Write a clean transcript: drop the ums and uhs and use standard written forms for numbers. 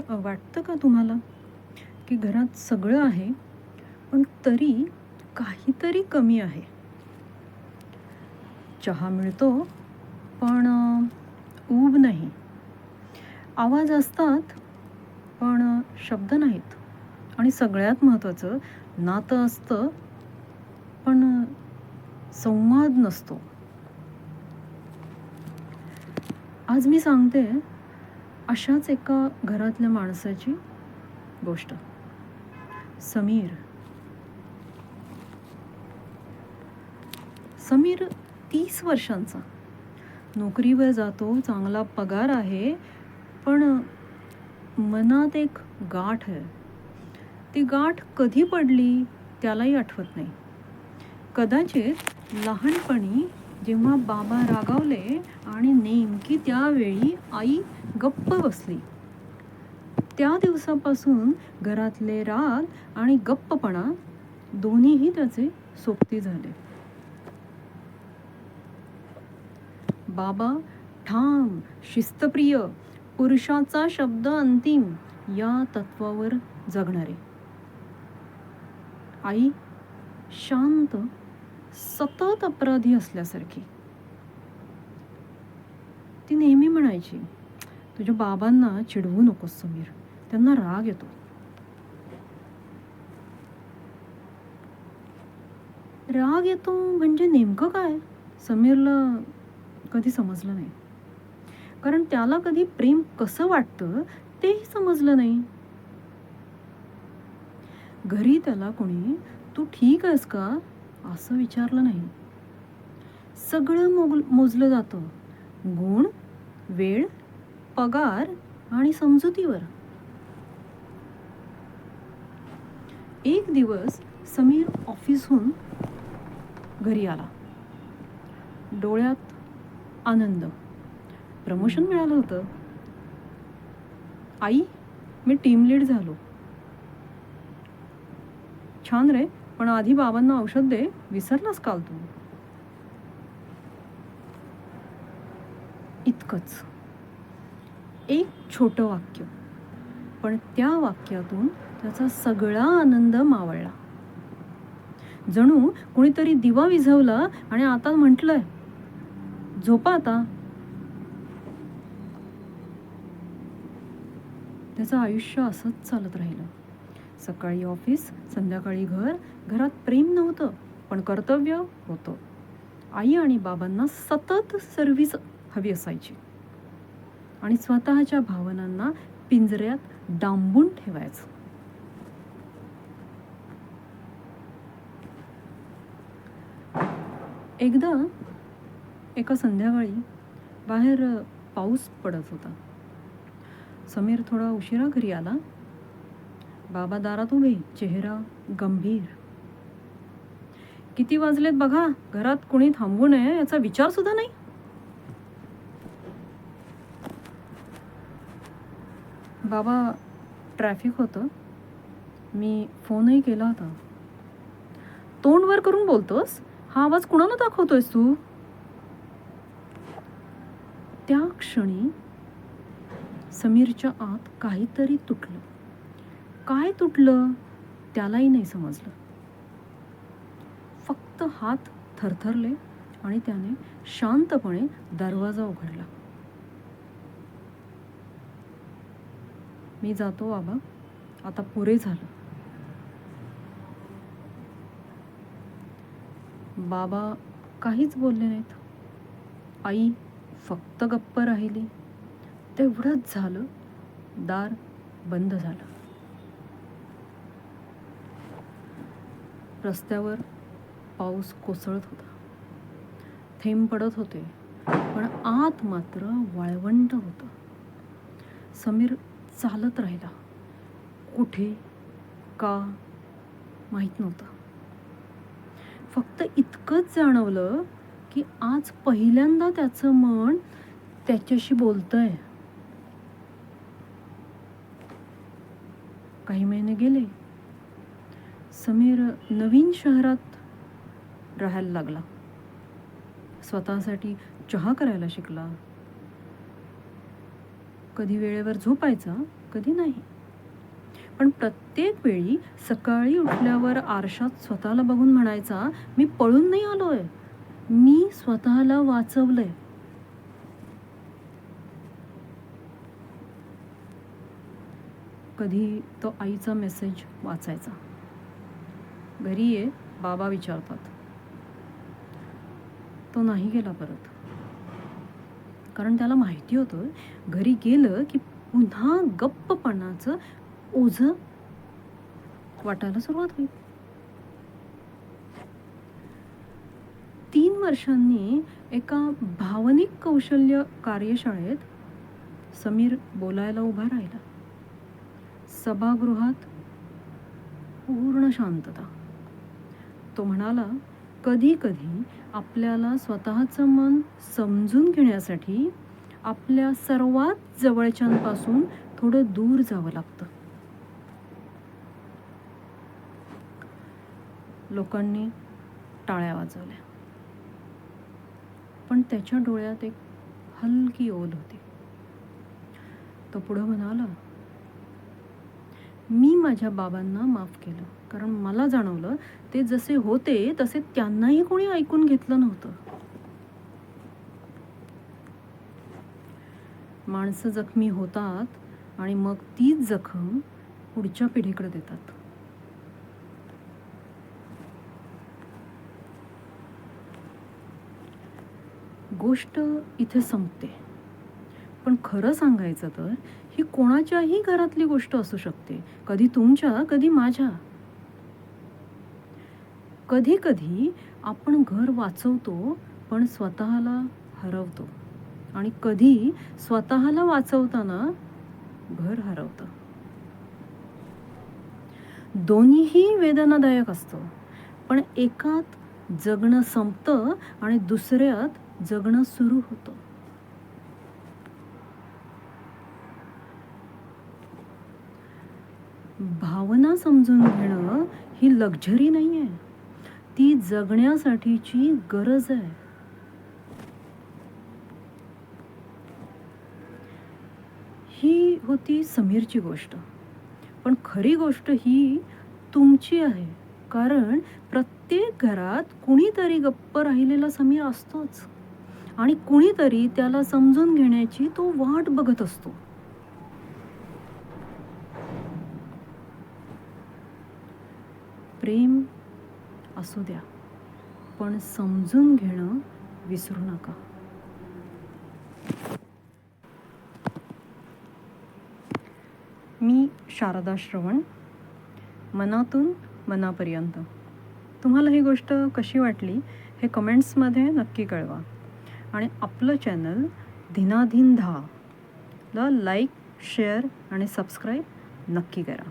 वाटतं का तुम्हाला, की घरात सगळं आहे, पण तरी काहीतरी कमी आहे? चहा मिळतो, पण ऊब नाही. आवाज असतात, पण शब्द नाहीत. आणि सगळ्यात महत्त्वाचं, नातं असतं, पण संवाद नसतो. आज मी सांगते अशाच एका घरातल्या माणसाची गोष्ट. समीर. समीर 30 वर्षांचा. नोकरीवर जातो, चांगला पगार आहे, पण मनात एक गाठ आहे. ती गाठ कधी पडली त्यालाही आठवत नाही. कदाचित लहानपणी जेव्हा बाबा रागावले आणि नेमकी त्यावेळी आई गप्प बसली. त्या दिवसापासून घरातले राग आणि गप्पपणा दोन्हीही त्याचे सोबती झाले. बाबा ठाम, शिस्तप्रिय, पुरुषाचा शब्द अंतिम या तत्वावर जगणारे. आई शांत, सतत अपराधी असल्यासारखी. ती नेहमी म्हणायची, तुझ्या बाबांना चिडवू नकोस समीर, त्यांना राग येतो. राग येतो म्हणजे नेमकं काय? समीरला कधी समजलं नाही. कारण त्याला कधी प्रेम कसं वाटतं तेही समजलं नाही. घरी त्याला कोणी तू ठीक आहेस का असं विचारलं नाही. सगळं मोजलं जातं गुण, वेळ, पगार आणि समजुतीवर. एक दिवस समीर ऑफिसहून घरी आला. डोळ्यात आनंद. प्रमोशन मिळालं होतं. आई, मी टीम लीड झालो. छान रे, पण आधी बाबांना औषध दे, विसरलास काल तू. इतकंच. एक छोटं वाक्य, पण त्या वाक्यातून त्याचा सगळा आनंद मावळला. जणू कुणीतरी दिवा विझवला आणि आता म्हटलंय, झोपा आता. त्याचं आयुष्य असंच चालत राहिलं. सकाळी ऑफिस, संध्याकाळी घर. घरात प्रेम नव्हतं, पण कर्तव्य होतं. आई आणि बाबांना सतत सर्व्हिस हवी असायची आणि स्वतःच्या भावनांना पिंजऱ्यात डांबून ठेवायचं. एकदा एका संध्याकाळी बाहेर पाऊस पडत होता. समीर थोडा उशिरा घरी आला. बाबा दारात उभे, चेहरा गंभीर. किती वाजलेत बघा, घरात कुणी थांबू नये याचा विचार सुद्धा नाही. बाबा, ट्रॅफिक होतं, मी फोनही केला होता. तोंड वर करून बोलतोस? हा आवाज कुणाला दाखवतोयस तू? त्या क्षणी समीरच्या आत काहीतरी तुटलं. काय तुटलं त्यालाही नाही समजलं. फक्त हात थरथरले आणि त्याने शांतपणे दरवाजा उघडला. मी जातो बाबा, आता पुरे झालं. बाबा काहीच बोलले नाहीत. आई फक्त गप्प राहिली. तेवढंच झालं. दार बंद झालं. रस्त्यावर पाऊस कोसळत होता. थेंब पडत होते, पण आत मात्र वाळवंट होतं. समीर चालत राहिला. कुठे, का, माहीत नव्हतं. फक्त इतकंच जाणवलं की आज पहिल्यांदा त्याचं मन त्याच्याशी बोलतंय. काही महिने गेले. समीर नवीन शहरात राहायला लागला. स्वतःसाठी चहा करायला शिकला. कधी वेळेवर झोपायचा, कधी नाही. पण प्रत्येक वेळी सकाळी उठल्यावर आरशात स्वतःला बघून म्हणायचा, मी पळून नाही आलोय, मी स्वतःला वाचवलंय. कधी तो आईचा मेसेज वाचायचा, घरी ये, बाबा विचारतात. तो नाही गेला परत, कारण त्याला माहिती होतं घरी गेलं की पुन्हा गप्पपणाचं ओझं वाटायला सुरुवात होईल. 3 वर्षांनी एका भावनिक कौशल्य कार्यशाळेत समीर बोलायला उभा राहिला. सभागृहात पूर्ण शांतता. तो म्हणाला, कधी कधी आपल्याला स्वतःचं मन समजून घेण्यासाठी आपल्या सर्वात जवळच्यांपासून थोडं दूर जावं लागतं. लोकांनी टाळ्या वाजवल्या, पण त्याच्या डोळ्यात एक हलकी ओल होती. तो पुढं म्हणाला, मी माझ्या बाबांना माफ केलं, कारण मला जाणवलं ते जसे होते तसे त्यांनाही कोणी ऐकून घेतलं नव्हतं. माणसं जखमी होतात आणि मग तीच जखम पुढच्या पिढीकडे देतात. गोष्ट इथे संपते, पण खरं सांगायचं तर ही कोणाच्याही घरातली गोष्ट असू शकते. कधी तुमच्या, कधी माझ्या. कधी कधी आपण घर वाचवतो पण स्वतःला हरवतो, आणि कधी स्वतःला वाचवताना घर हरवतं. दोन्हीही वेदनादायक असतं, पण एकात जगणं संपतं आणि दुसऱ्यात जगणं सुरू होतं. भावना समजून घेणं ही लक्झरी नाहीये, ती जगण्यासाठीची गरज आहे. ही होती समीरची गोष्ट, पण खरी गोष्ट ही तुमची आहे, कारण प्रत्येक घरात कुणीतरी गप्प राहिलेला समीर असतोच, आणि कुणीतरी त्याला समजून घेण्याची तो वाट बघत असतो. प्रेम असू द्या, पण समजून घेणं विसरू नका. मी शारदा श्रवण, मनातून मनापर्यंत. तुम्हाला ही गोष्ट कशी वाटली हे कमेंट्समध्ये नक्की कळवा, आणि आपलं चॅनल धिनाधिन 10 ला लाईक, शेअर आणि सबस्क्राईब नक्की करा.